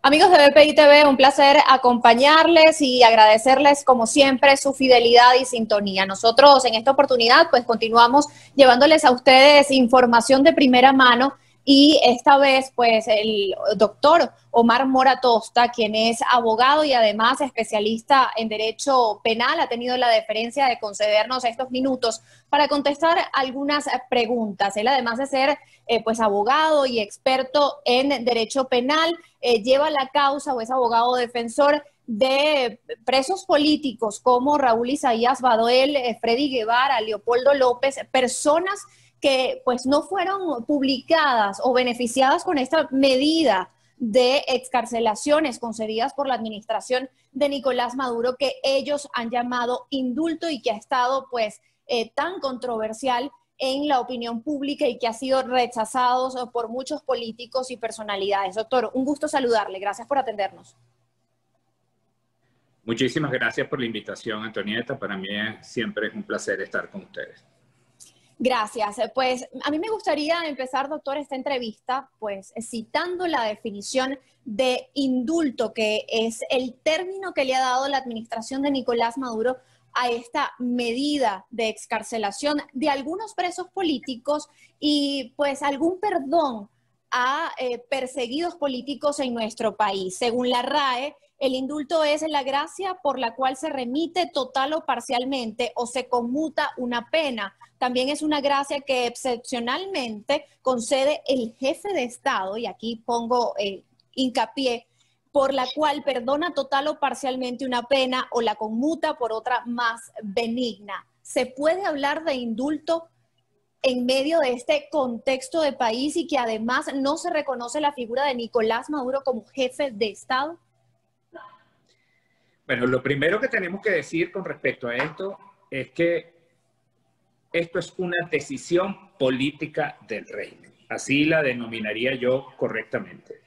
Amigos de BPI TV, un placer acompañarles y agradecerles como siempre su fidelidad y sintonía. Nosotros en esta oportunidad pues continuamos llevándoles a ustedes información de primera mano y esta vez pues el doctor Omar Mora Tosta, quien es abogado y además especialista en derecho penal, ha tenido la deferencia de concedernos estos minutos para contestar algunas preguntas. Él además de ser pues abogado y experto en derecho penal, lleva la causa o es abogado defensor de presos políticos como Raúl Isaías Baduel, Freddy Guevara, Leopoldo López, personas que pues no fueron publicadas o beneficiadas con esta medida de excarcelaciones concedidas por la administración de Nicolás Maduro, que ellos han llamado indulto y que ha estado pues tan controversial en la opinión pública y que ha sido rechazados por muchos políticos y personalidades. Doctor, un gusto saludarle. Gracias por atendernos. Muchísimas gracias por la invitación, Antonieta. Para mí siempre es un placer estar con ustedes. Gracias. Pues a mí me gustaría empezar, doctor, esta entrevista, pues citando la definición de indulto, que es el término que le ha dado la administración de Nicolás Maduro a esta medida de excarcelación de algunos presos políticos y pues algún perdón a perseguidos políticos en nuestro país. Según la RAE, el indulto es la gracia por la cual se remite total o parcialmente o se conmuta una pena. También es una gracia que excepcionalmente concede el jefe de Estado, y aquí pongo hincapié, por la cual perdona total o parcialmente una pena o la conmuta por otra más benigna. ¿Se puede hablar de indulto en medio de este contexto de país y que además no se reconoce la figura de Nicolás Maduro como jefe de Estado? Bueno, lo primero que tenemos que decir con respecto a esto es que esto es una decisión política del régimen. Así la denominaría yo correctamente.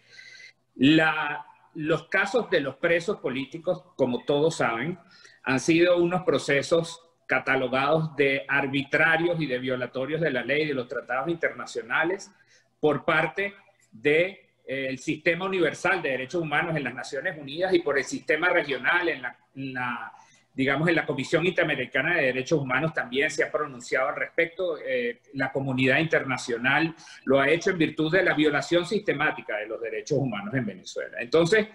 Los casos de los presos políticos, como todos saben, han sido unos procesos catalogados de arbitrarios y de violatorios de la ley y de los tratados internacionales por parte del Sistema Universal de Derechos Humanos en las Naciones Unidas y por el sistema regional digamos, en la Comisión Interamericana de Derechos Humanos también se ha pronunciado al respecto. La comunidad internacional lo ha hecho en virtud de la violación sistemática de los derechos humanos en Venezuela. Entonces,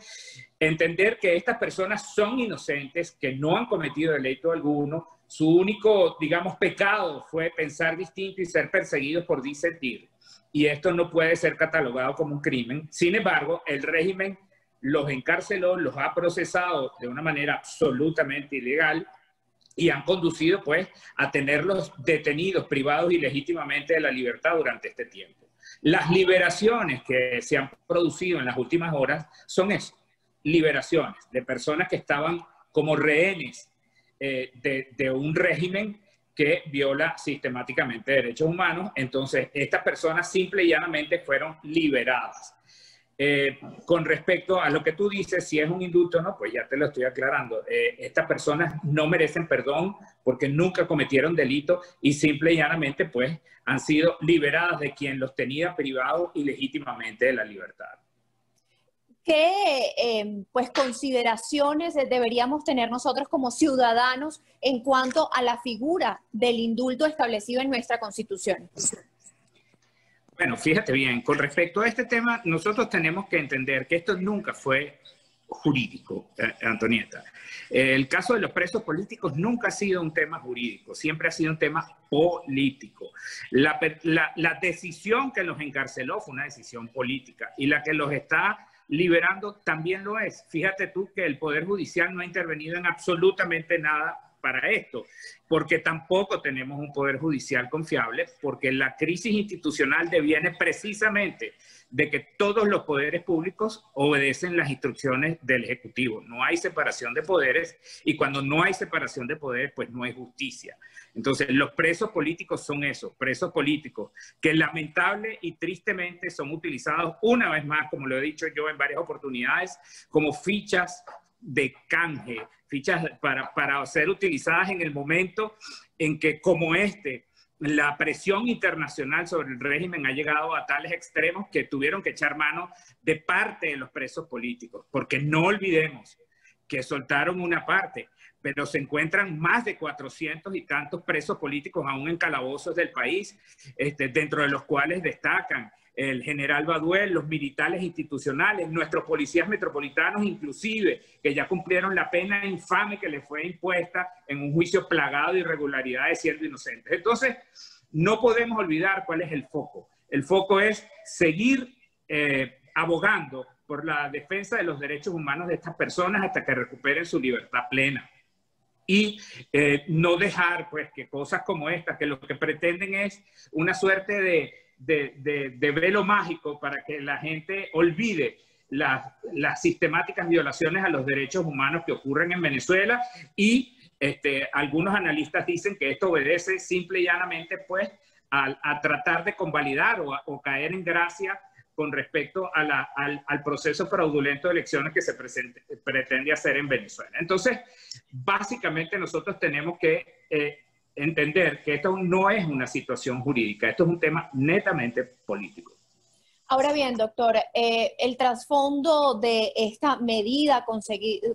entender que estas personas son inocentes, que no han cometido delito alguno, su único, digamos, pecado fue pensar distinto y ser perseguidos por disentir. Y esto no puede ser catalogado como un crimen. Sin embargo, el régimen los encarceló, los ha procesado de una manera absolutamente ilegal y han conducido pues a tenerlos detenidos, privados ilegítimamente de la libertad durante este tiempo. Las liberaciones que se han producido en las últimas horas son eso, liberaciones de personas que estaban como rehenes de un régimen que viola sistemáticamente derechos humanos. Entonces, estas personas simple y llanamente fueron liberadas. Con respecto a lo que tú dices, si es un indulto o no, pues ya te lo estoy aclarando. Estas personas no merecen perdón porque nunca cometieron delito y simple y llanamente pues han sido liberadas de quien los tenía privados ilegítimamente de la libertad. ¿Qué pues consideraciones deberíamos tener nosotros como ciudadanos en cuanto a la figura del indulto establecido en nuestra Constitución? Bueno, fíjate bien, con respecto a este tema, nosotros tenemos que entender que esto nunca fue jurídico, Antonieta. El caso de los presos políticos nunca ha sido un tema jurídico, siempre ha sido un tema político. La decisión que los encarceló fue una decisión política y la que los está liberando también lo es. Fíjate tú que el Poder Judicial no ha intervenido en absolutamente nada para esto, porque tampoco tenemos un poder judicial confiable, porque la crisis institucional deviene precisamente de que todos los poderes públicos obedecen las instrucciones del Ejecutivo. No hay separación de poderes y cuando no hay separación de poderes, pues no hay justicia. Entonces, los presos políticos son esos, presos políticos, que lamentable y tristemente son utilizados una vez más, como lo he dicho yo en varias oportunidades, como fichas de canje, fichas para ser utilizadas en el momento en que, como la presión internacional sobre el régimen ha llegado a tales extremos que tuvieron que echar mano de parte de los presos políticos, porque no olvidemos que soltaron una parte, pero se encuentran más de 400 y tantos presos políticos aún en calabozos del país, dentro de los cuales destacan el general Baduel, los militares institucionales, nuestros policías metropolitanos inclusive, que ya cumplieron la pena infame que les fue impuesta en un juicio plagado de irregularidades siendo inocentes. Entonces, no podemos olvidar cuál es el foco. El foco es seguir abogando por la defensa de los derechos humanos de estas personas hasta que recuperen su libertad plena. Y no dejar pues que cosas como estas, que lo que pretenden es una suerte de velo mágico para que la gente olvide las sistemáticas violaciones a los derechos humanos que ocurren en Venezuela, y algunos analistas dicen que esto obedece simple y llanamente pues a tratar de convalidar o caer en gracia con respecto al proceso fraudulento de elecciones que se pretende hacer en Venezuela. Entonces, básicamente nosotros tenemos que entender que esto no es una situación jurídica, esto es un tema netamente político. Ahora bien, doctor, el trasfondo de esta medida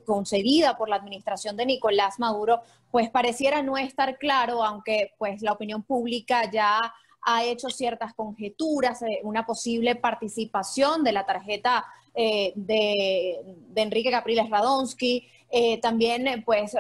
concedida por la administración de Nicolás Maduro, pues pareciera no estar claro, aunque pues la opinión pública ya ha hecho ciertas conjeturas, una posible participación de la tarjeta de Enrique Capriles Radonsky, también pues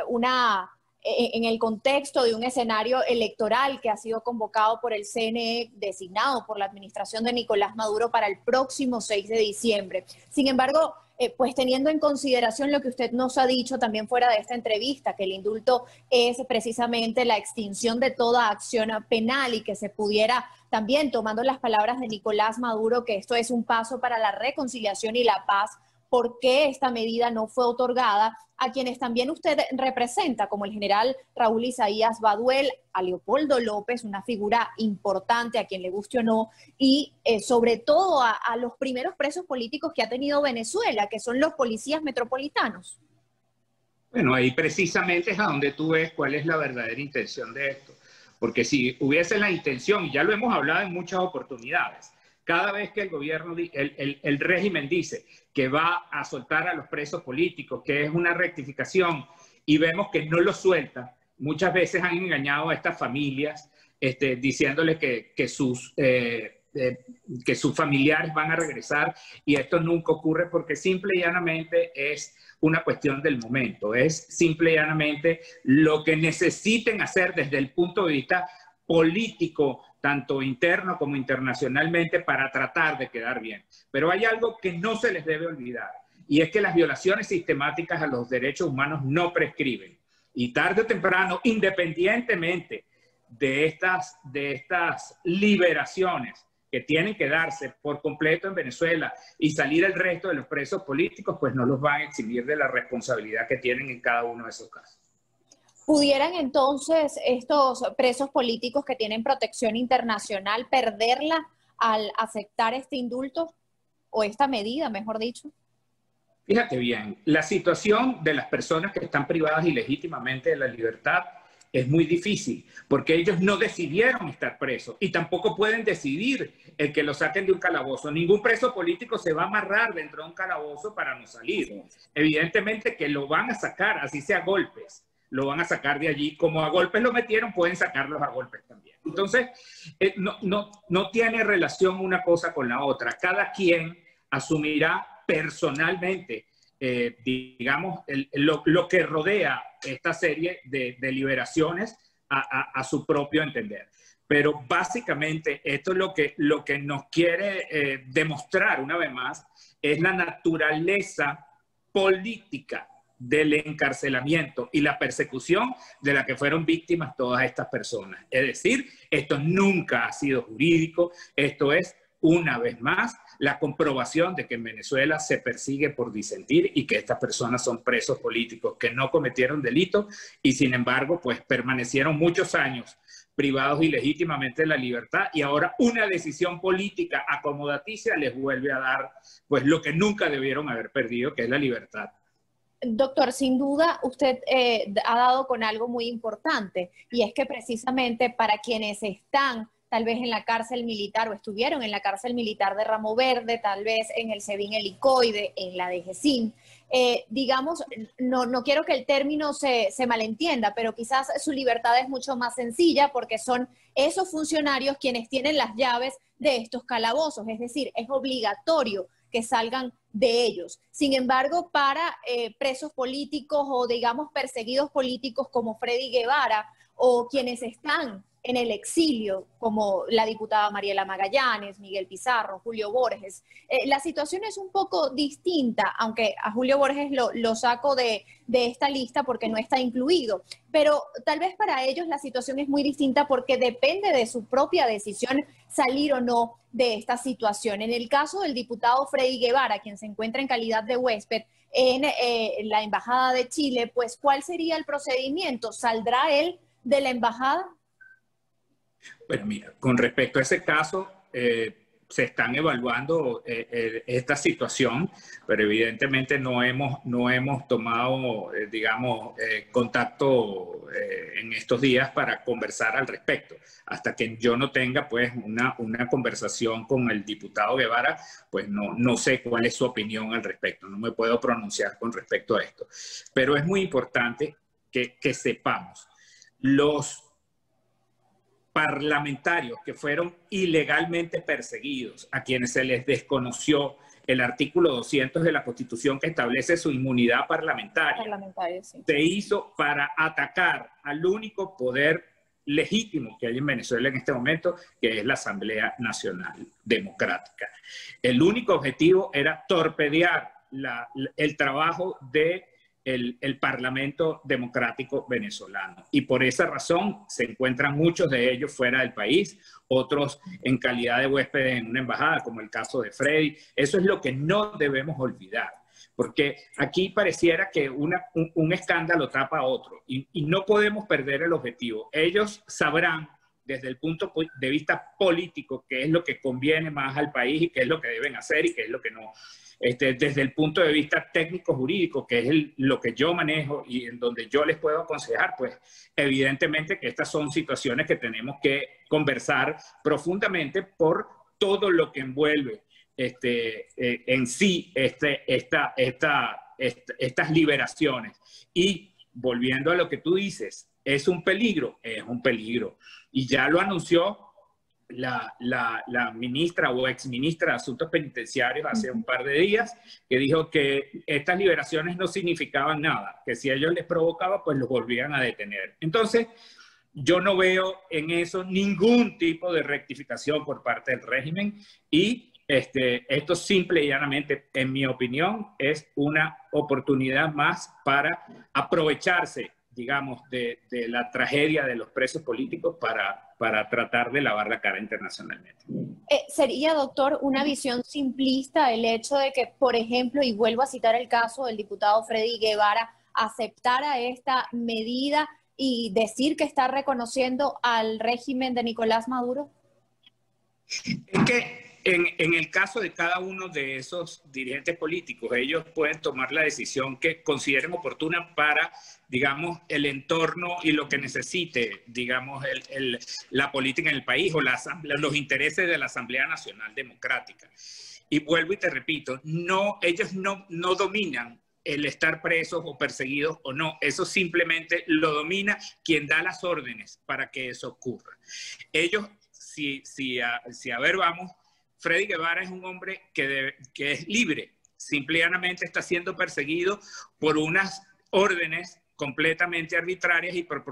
en el contexto de un escenario electoral que ha sido convocado por el CNE, designado por la administración de Nicolás Maduro para el próximo 6 de diciembre. Sin embargo, pues teniendo en consideración lo que usted nos ha dicho también fuera de esta entrevista, que el indulto es precisamente la extinción de toda acción penal y que se pudiera también, tomando las palabras de Nicolás Maduro, que esto es un paso para la reconciliación y la paz, ¿por qué esta medida no fue otorgada a quienes también usted representa, como el general Raúl Isaías Baduel, a Leopoldo López, una figura importante a quien le guste o no, y sobre todo a los primeros presos políticos que ha tenido Venezuela, que son los policías metropolitanos? Bueno, ahí precisamente es a donde tú ves cuál es la verdadera intención de esto. Porque si hubiese la intención, y ya lo hemos hablado en muchas oportunidades, cada vez que el gobierno, el régimen dice que va a soltar a los presos políticos, que es una rectificación, y vemos que no los suelta, muchas veces han engañado a estas familias diciéndoles que sus familiares van a regresar, y esto nunca ocurre porque simple y llanamente es una cuestión del momento, es simple y llanamente lo que necesiten hacer desde el punto de vista político, tanto interno como internacionalmente, para tratar de quedar bien. Pero hay algo que no se les debe olvidar, y es que las violaciones sistemáticas a los derechos humanos no prescriben. Y tarde o temprano, independientemente de estas liberaciones que tienen que darse por completo en Venezuela y salir el resto de los presos políticos, pues no los van a eximir de la responsabilidad que tienen en cada uno de esos casos. ¿Pudieran entonces estos presos políticos que tienen protección internacional perderla al aceptar este indulto o esta medida, mejor dicho? Fíjate bien, la situación de las personas que están privadas ilegítimamente de la libertad es muy difícil, porque ellos no decidieron estar presos y tampoco pueden decidir el que lo saquen de un calabozo. Ningún preso político se va a amarrar dentro de un calabozo para no salir. Evidentemente que lo van a sacar, así sea a golpes. Lo van a sacar de allí. Como a golpes lo metieron, pueden sacarlos a golpes también. Entonces, no tiene relación una cosa con la otra. Cada quien asumirá personalmente, digamos, lo que rodea esta serie de liberaciones a su propio entender. Pero básicamente esto es lo que nos quiere demostrar una vez más, es la naturaleza política del encarcelamiento y la persecución de la que fueron víctimas todas estas personas. Es decir, esto nunca ha sido jurídico, esto es, una vez más, la comprobación de que en Venezuela se persigue por disentir y que estas personas son presos políticos que no cometieron delitos y sin embargo, pues permanecieron muchos años privados ilegítimamente de la libertad, y ahora una decisión política acomodaticia les vuelve a dar pues lo que nunca debieron haber perdido, que es la libertad. Doctor, sin duda usted ha dado con algo muy importante, y es que precisamente para quienes están tal vez en la cárcel militar o estuvieron en la cárcel militar de Ramo Verde, tal vez en el SEBIN Helicoide, en la DGCIN, digamos, no quiero que el término se malentienda, pero quizás su libertad es mucho más sencilla porque son esos funcionarios quienes tienen las llaves de estos calabozos, es decir, es obligatorio que salgan de ellos. Sin embargo, para presos políticos o, digamos, perseguidos políticos como Freddy Guevara o quienes están en el exilio, como la diputada Mariela Magallanes, Miguel Pizarro, Julio Borges, la situación es un poco distinta, aunque a Julio Borges lo saco de esta lista porque no está incluido, pero tal vez para ellos la situación es muy distinta porque depende de su propia decisión salir o no de esta situación. En el caso del diputado Freddy Guevara, quien se encuentra en calidad de huésped en la Embajada de Chile, pues ¿cuál sería el procedimiento? ¿Saldrá él de la embajada? Bueno, mira, con respecto a ese caso, se están evaluando esta situación, pero evidentemente no hemos tomado, digamos, contacto en estos días para conversar al respecto. Hasta que yo no tenga, pues, una conversación con el diputado Guevara, pues no sé cuál es su opinión al respecto. No me puedo pronunciar con respecto a esto. Pero es muy importante que sepamos los parlamentarios que fueron ilegalmente perseguidos, a quienes se les desconoció el artículo 200 de la Constitución que establece su inmunidad parlamentaria, Sí. Se hizo para atacar al único poder legítimo que hay en Venezuela en este momento, que es la Asamblea Nacional Democrática. El único objetivo era torpedear el trabajo de el Parlamento Democrático venezolano. Y por esa razón se encuentran muchos de ellos fuera del país, otros en calidad de huéspedes en una embajada, como el caso de Freddy. Eso es lo que no debemos olvidar, porque aquí pareciera que un escándalo tapa a otro y no podemos perder el objetivo. Ellos sabrán desde el punto de vista político qué es lo que conviene más al país y qué es lo que deben hacer y qué es lo que no. Desde el punto de vista técnico-jurídico, que es lo que yo manejo y en donde yo les puedo aconsejar, pues evidentemente que estas son situaciones que tenemos que conversar profundamente por todo lo que envuelve en sí estas liberaciones. Y volviendo a lo que tú dices, ¿es un peligro? Es un peligro. Y ya lo anunció la ministra o exministra de Asuntos Penitenciarios hace un par de días, que dijo que estas liberaciones no significaban nada, que si a ellos les provocaba, pues los volvían a detener. Entonces, yo no veo en eso ningún tipo de rectificación por parte del régimen y esto simple y llanamente, en mi opinión, es una oportunidad más para aprovecharse, digamos, de la tragedia de los presos políticos para tratar de lavar la cara internacionalmente. ¿Sería, doctor, una visión simplista el hecho de que, por ejemplo, y vuelvo a citar el caso del diputado Freddy Guevara, aceptara esta medida y decir que está reconociendo al régimen de Nicolás Maduro? Es que en el caso de cada uno de esos dirigentes políticos, ellos pueden tomar la decisión que consideren oportuna para, digamos, el entorno y lo que necesite, digamos, la política en el país o los intereses de la Asamblea Nacional Democrática. Y vuelvo y te repito, ellos no dominan el estar presos o perseguidos o no. Eso simplemente lo domina quien da las órdenes para que eso ocurra. Ellos, si a ver vamos, Freddy Guevara es un hombre que es libre, simplemente está siendo perseguido por unas órdenes completamente arbitrarias y por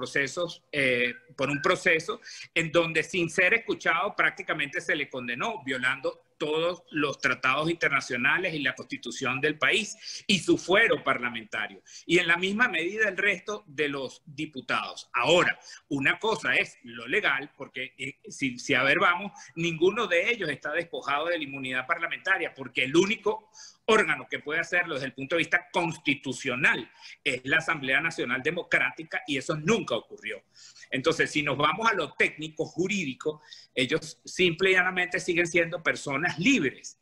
un proceso en donde sin ser escuchado prácticamente se le condenó, violando todos los tratados internacionales y la constitución del país y su fuero parlamentario. Y en la misma medida el resto de los diputados. Ahora, una cosa es lo legal, porque si a ver vamos, ninguno de ellos está despojado de la inmunidad parlamentaria, porque el único órgano que puede hacerlo desde el punto de vista constitucional es la Asamblea Nacional Democrática y eso nunca ocurrió. Entonces, si nos vamos a lo técnico, jurídico, ellos simple y llanamente siguen siendo personas libres.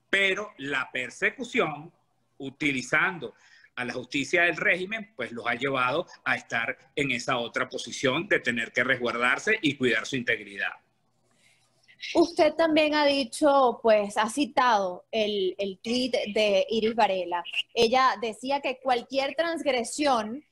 Pero la persecución, utilizando a la justicia del régimen, pues los ha llevado a estar en esa otra posición de tener que resguardarse y cuidar su integridad. Usted también ha dicho, pues ha citado el tuit de Iris Varela. Ella decía que cualquier transgresión,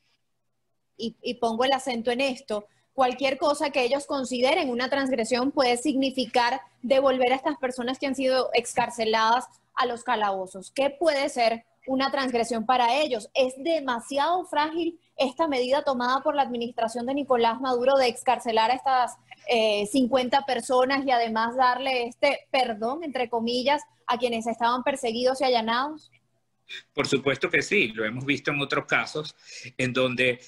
y pongo el acento en esto, cualquier cosa que ellos consideren una transgresión puede significar devolver a estas personas que han sido excarceladas a los calabozos. ¿Qué puede ser una transgresión para ellos? ¿Es demasiado frágil esta medida tomada por la administración de Nicolás Maduro de excarcelar a estas 50 personas y además darle este perdón, entre comillas, a quienes estaban perseguidos y allanados? Por supuesto que sí, lo hemos visto en otros casos en donde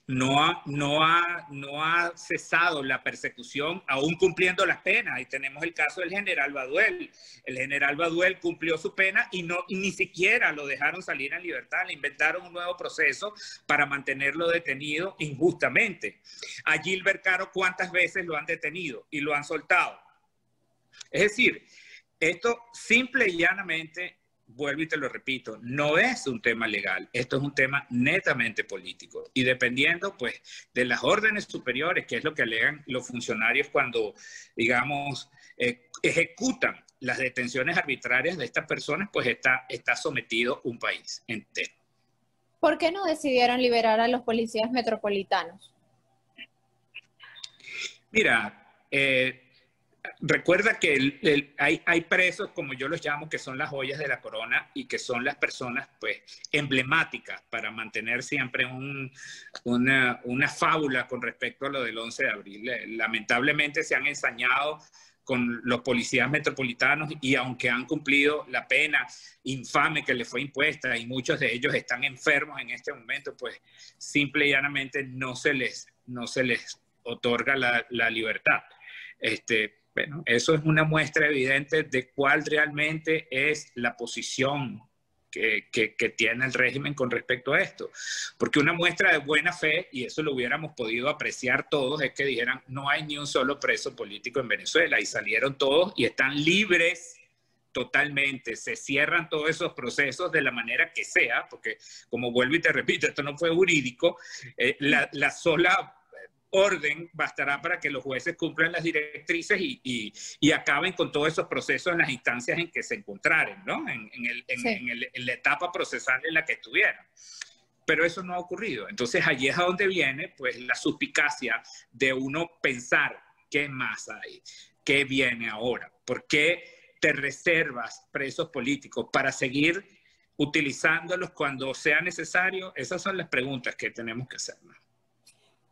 no ha cesado la persecución, aún cumpliendo las penas. Y tenemos el caso del general Baduel. El general Baduel cumplió su pena y ni siquiera lo dejaron salir en libertad. Le inventaron un nuevo proceso para mantenerlo detenido injustamente. A Gilbert Caro, ¿cuántas veces lo han detenido y lo han soltado? Es decir, esto simple y llanamente, vuelvo y te lo repito, no es un tema legal, esto es un tema netamente político. Y dependiendo, pues, de las órdenes superiores, que es lo que alegan los funcionarios cuando, digamos, ejecutan las detenciones arbitrarias de estas personas, pues está sometido un país entero. ¿Por qué no decidieron liberar a los policías metropolitanos? Mira, recuerda que hay presos, como yo los llamo, que son las joyas de la corona y que son las personas, pues, emblemáticas para mantener siempre una fábula con respecto a lo del 11 de abril. Lamentablemente se han ensañado con los policías metropolitanos y aunque han cumplido la pena infame que les fue impuesta y muchos de ellos están enfermos en este momento, pues simple y llanamente no se les otorga la libertad. Bueno, eso es una muestra evidente de cuál realmente es la posición que tiene el régimen con respecto a esto. Porque una muestra de buena fe, y eso lo hubiéramos podido apreciar todos, es que dijeran, no hay ni un solo preso político en Venezuela, y salieron todos y están libres totalmente. Se cierran todos esos procesos de la manera que sea, porque como vuelvo y te repito, esto no fue jurídico, la sola orden bastará para que los jueces cumplan las directrices y acaben con todos esos procesos en las instancias en que se encontraran, ¿no? En la etapa procesal en la que estuvieran. Pero eso no ha ocurrido. Entonces allí es a donde viene, pues, la suspicacia de uno pensar qué más hay, qué viene ahora, por qué te reservas presos políticos para seguir utilizándolos cuando sea necesario. Esas son las preguntas que tenemos que hacernos.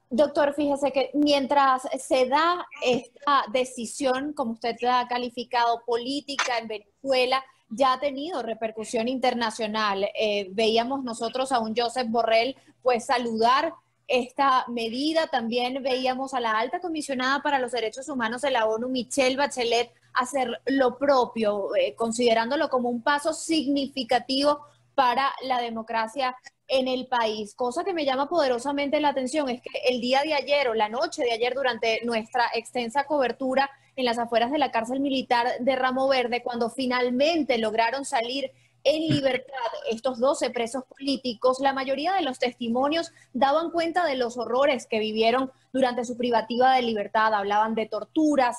Doctor, fíjese que mientras se da esta decisión, como usted la ha calificado, política en Venezuela, ya ha tenido repercusión internacional. Veíamos nosotros a un Josep Borrell pues saludar esta medida. También veíamos a la alta comisionada para los derechos humanos de la ONU, Michelle Bachelet, hacer lo propio, considerándolo como un paso significativo para la democracia en el país. Cosa que me llama poderosamente la atención es que el día de ayer o la noche de ayer, durante nuestra extensa cobertura en las afueras de la cárcel militar de Ramo Verde, cuando finalmente lograron salir en libertad estos 12 presos políticos, la mayoría de los testimonios daban cuenta de los horrores que vivieron durante su privativa de libertad. Hablaban de torturas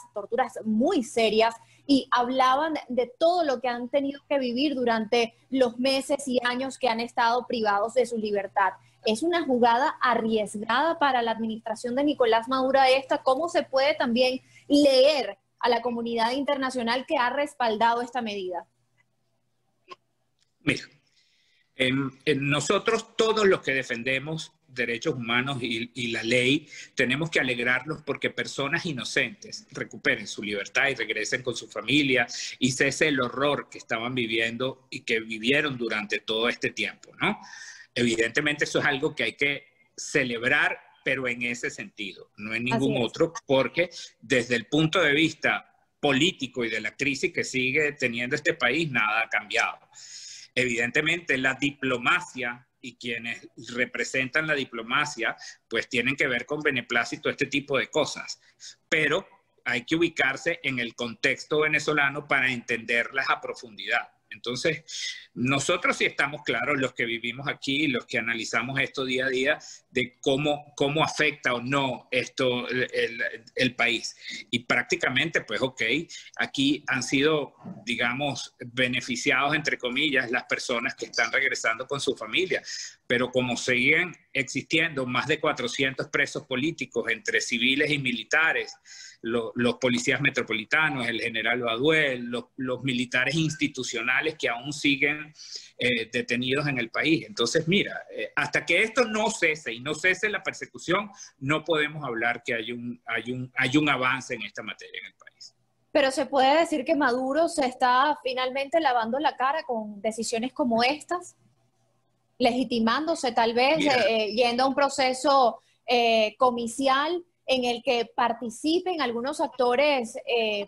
muy serias, y hablaban de todo lo que han tenido que vivir durante los meses y años que han estado privados de su libertad. Es una jugada arriesgada para la administración de Nicolás Maduro esta. ¿Cómo se puede también leer a la comunidad internacional que ha respaldado esta medida? Mira, nosotros todos los que defendemos derechos humanos y la ley, tenemos que alegrarnos porque personas inocentes recuperen su libertad y regresen con su familia y cese el horror que estaban viviendo y que vivieron durante todo este tiempo, ¿no? Evidentemente eso es algo que hay que celebrar, pero en ese sentido, no en ningún otro, porque desde el punto de vista político y de la crisis que sigue teniendo este país, nada ha cambiado. Evidentemente la diplomacia y quienes representan la diplomacia, pues tienen que ver con beneplácito este tipo de cosas. Pero hay que ubicarse en el contexto venezolano para entenderlas a profundidad. Entonces, nosotros sí estamos claros, los que vivimos aquí, los que analizamos esto día a día, de cómo afecta o no esto el país. Y prácticamente, pues, ok, aquí han sido, digamos, beneficiados, entre comillas, las personas que están regresando con su familia. Pero como siguen existiendo más de 400 presos políticos entre civiles y militares, los policías metropolitanos, el general Baduel, los militares institucionales que aún siguen detenidos en el país. Entonces, mira, hasta que esto no cese y no cese la persecución, no podemos hablar que hay un avance en esta materia en el país. Pero se puede decir que Maduro se está finalmente lavando la cara con decisiones como estas, legitimándose tal vez, yendo a un proceso comicial en el que participen algunos actores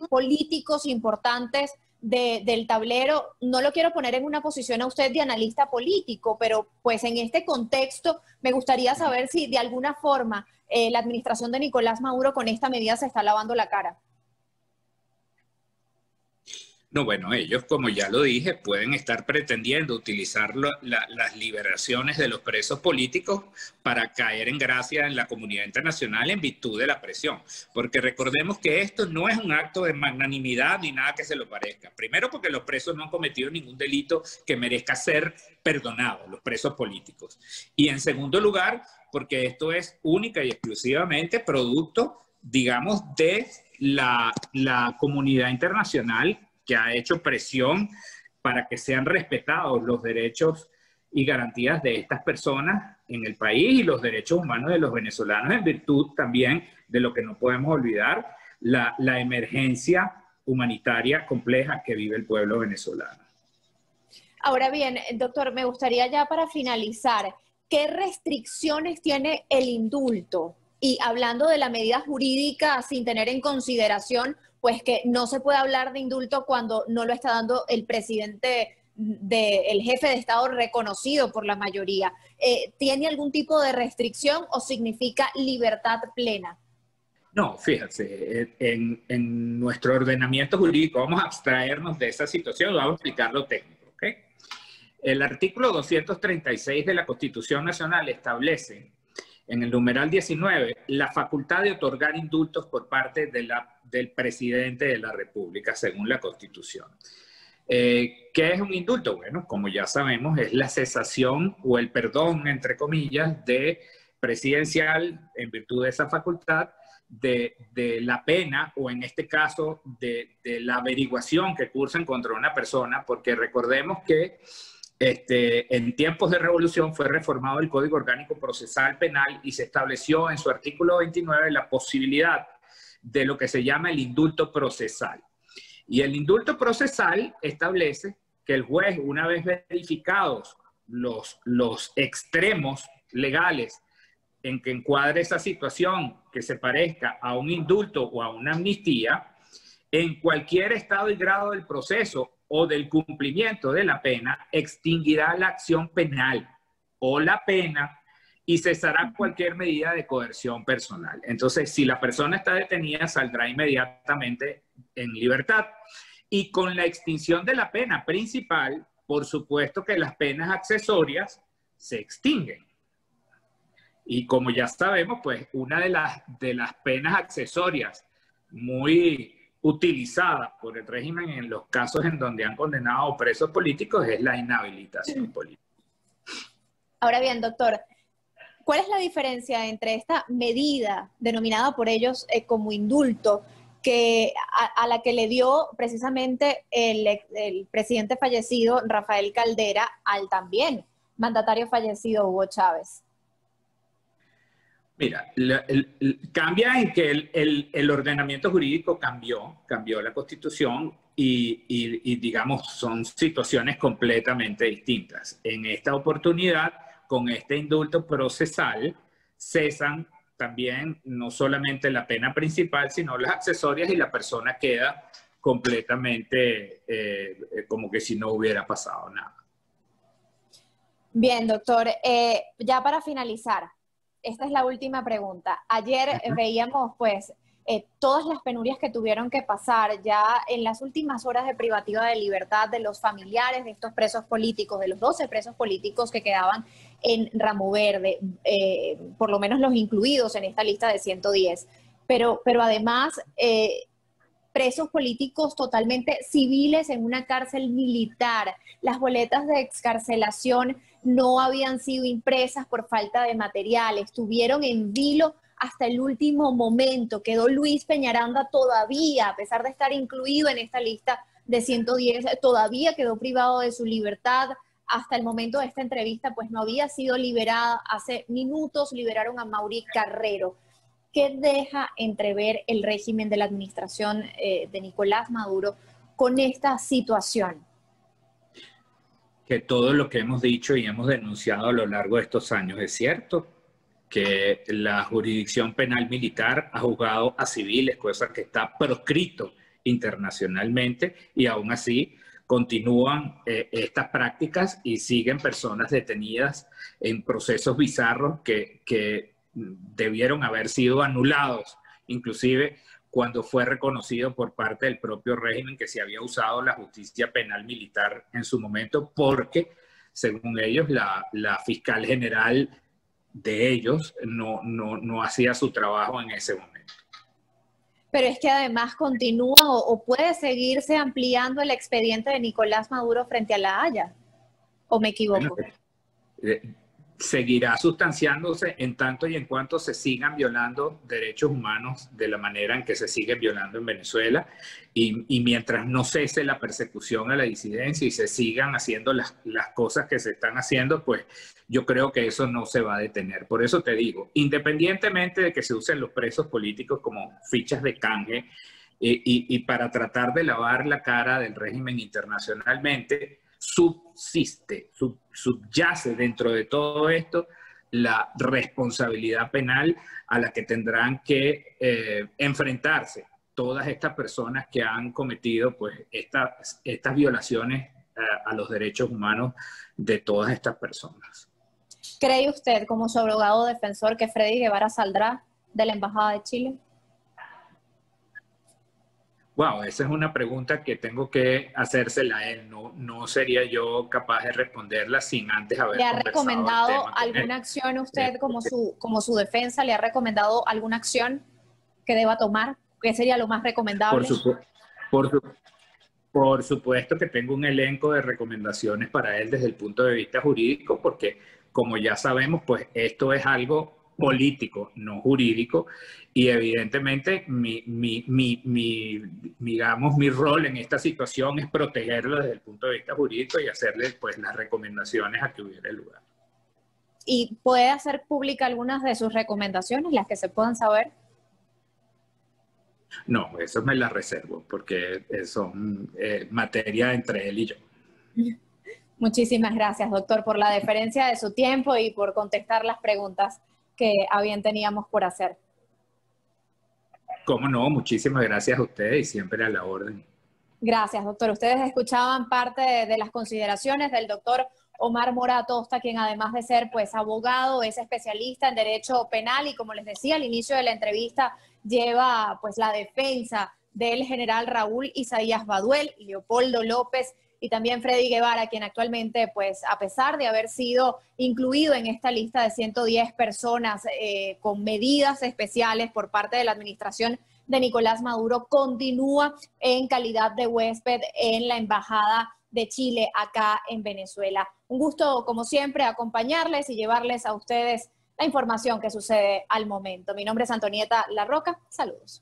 políticos importantes del tablero. No lo quiero poner en una posición a usted de analista político, pero pues en este contexto me gustaría saber si de alguna forma la administración de Nicolás Maduro con esta medida se está lavando la cara. No, bueno, ellos, como ya lo dije, pueden estar pretendiendo utilizar las liberaciones de los presos políticos para caer en gracia en la comunidad internacional en virtud de la presión. Porque recordemos que esto no es un acto de magnanimidad ni nada que se lo parezca. Primero, porque los presos no han cometido ningún delito que merezca ser perdonado, los presos políticos. Y en segundo lugar, porque esto es única y exclusivamente producto, digamos, de la comunidad internacional que ha hecho presión para que sean respetados los derechos y garantías de estas personas en el país y los derechos humanos de los venezolanos, en virtud también de lo que no podemos olvidar, la emergencia humanitaria compleja que vive el pueblo venezolano. Ahora bien, doctor, me gustaría ya para finalizar, ¿qué restricciones tiene el indulto? Y hablando de la medida jurídica, sin tener en consideración pues que no se puede hablar de indulto cuando no lo está dando el presidente, el jefe de Estado reconocido por la mayoría. ¿Tiene algún tipo de restricción o significa libertad plena? No, fíjense, en nuestro ordenamiento jurídico vamos a abstraernos de esa situación, vamos a explicar lo técnico, ¿ok? El artículo 236 de la Constitución Nacional establece en el numeral 19, la facultad de otorgar indultos por parte del presidente de la República, según la Constitución. ¿Qué es un indulto? Bueno, como ya sabemos, es la cesación o el perdón, entre comillas, de presidencial, en virtud de esa facultad, de la pena, o en este caso, de la averiguación que cursan contra una persona, porque recordemos que en tiempos de revolución fue reformado el Código Orgánico Procesal Penal y se estableció en su artículo 29 la posibilidad de lo que se llama el indulto procesal. Y el indulto procesal establece que el juez, una vez verificados los extremos legales en que encuadre esa situación que se parezca a un indulto o a una amnistía, en cualquier estado y grado del proceso o del cumplimiento de la pena, extinguirá la acción penal o la pena y cesará cualquier medida de coerción personal. Entonces, si la persona está detenida, saldrá inmediatamente en libertad. Y con la extinción de la pena principal, por supuesto que las penas accesorias se extinguen. Y como ya sabemos, pues una de las penas accesorias muy utilizada por el régimen en los casos en donde han condenado presos políticos es la inhabilitación política. Ahora bien, doctor, ¿cuál es la diferencia entre esta medida denominada por ellos como indulto que a la que le dio precisamente el presidente fallecido Rafael Caldera al también mandatario fallecido Hugo Chávez? Mira, cambia en que el ordenamiento jurídico cambió la Constitución y digamos, son situaciones completamente distintas. En esta oportunidad, con este indulto procesal, cesan también no solamente la pena principal, sino las accesorias y la persona queda completamente como que si no hubiera pasado nada. Bien, doctor, ya para finalizar, esta es la última pregunta. Ayer veíamos, pues, todas las penurias que tuvieron que pasar ya en las últimas horas de privativa de libertad de los familiares de estos presos políticos, de los 12 presos políticos que quedaban en Ramo Verde, por lo menos los incluidos en esta lista de 110. Pero además, presos políticos totalmente civiles en una cárcel militar. Las boletas de excarcelación no habían sido impresas por falta de material, estuvieron en vilo hasta el último momento. Quedó Luis Peñaranda todavía, a pesar de estar incluido en esta lista de 110, todavía quedó privado de su libertad. Hasta el momento de esta entrevista, pues no había sido liberada. Hace minutos liberaron a Maury Carrero. ¿Qué deja entrever el régimen de la administración de Nicolás Maduro con esta situación? Que todo lo que hemos dicho y hemos denunciado a lo largo de estos años es cierto, que la jurisdicción penal militar ha juzgado a civiles, cosa que está proscrito internacionalmente, y aún así continúan estas prácticas y siguen personas detenidas en procesos bizarros que debieron haber sido anulados, inclusive cuando fue reconocido por parte del propio régimen que se había usado la justicia penal militar en su momento, porque según ellos la fiscal general de ellos no hacía su trabajo en ese momento. Pero es que además continúa o puede seguirse ampliando el expediente de Nicolás Maduro frente a La Haya, ¿o me equivoco? Bueno, seguirá sustanciándose en tanto y en cuanto se sigan violando derechos humanos de la manera en que se siguen violando en Venezuela, y mientras no cese la persecución a la disidencia y se sigan haciendo las cosas que se están haciendo, pues yo creo que eso no se va a detener. Por eso te digo, independientemente de que se usen los presos políticos como fichas de canje y para tratar de lavar la cara del régimen internacionalmente, subyace dentro de todo esto la responsabilidad penal a la que tendrán que enfrentarse todas estas personas que han cometido pues estas violaciones a los derechos humanos de todas estas personas. ¿Cree usted, como su abogado defensor, que Freddy Guevara saldrá de la Embajada de Chile? Wow, esa es una pregunta que tengo que hacérsela a él. No sería yo capaz de responderla sin antes haber conversado. ¿Le ha recomendado alguna acción usted como su defensa? ¿Le ha recomendado alguna acción que deba tomar? ¿Qué sería lo más recomendable? Por supuesto que tengo un elenco de recomendaciones para él desde el punto de vista jurídico, porque como ya sabemos, pues esto es algo político, no jurídico, y evidentemente digamos, mi rol en esta situación es protegerlo desde el punto de vista jurídico y hacerle pues las recomendaciones a que hubiera lugar. ¿Y puede hacer pública algunas de sus recomendaciones, las que se puedan saber? No, eso me la reservo, porque son materia entre él y yo. Muchísimas gracias, doctor, por la deferencia de su tiempo y por contestar las preguntas que a bien teníamos por hacer. Cómo no, muchísimas gracias a ustedes y siempre a la orden. Gracias, doctor. Ustedes escuchaban parte de las consideraciones del doctor Omar Mora Atosta, quien además de ser pues abogado, es especialista en derecho penal y, como les decía al inicio de la entrevista, lleva pues la defensa del general Raúl Isaías Baduel y Leopoldo López, y también Freddy Guevara, quien actualmente, pues, a pesar de haber sido incluido en esta lista de 110 personas con medidas especiales por parte de la administración de Nicolás Maduro, continúa en calidad de huésped en la Embajada de Chile acá en Venezuela. Un gusto, como siempre, acompañarles y llevarles a ustedes la información que sucede al momento. Mi nombre es Antonieta Larroca. Saludos.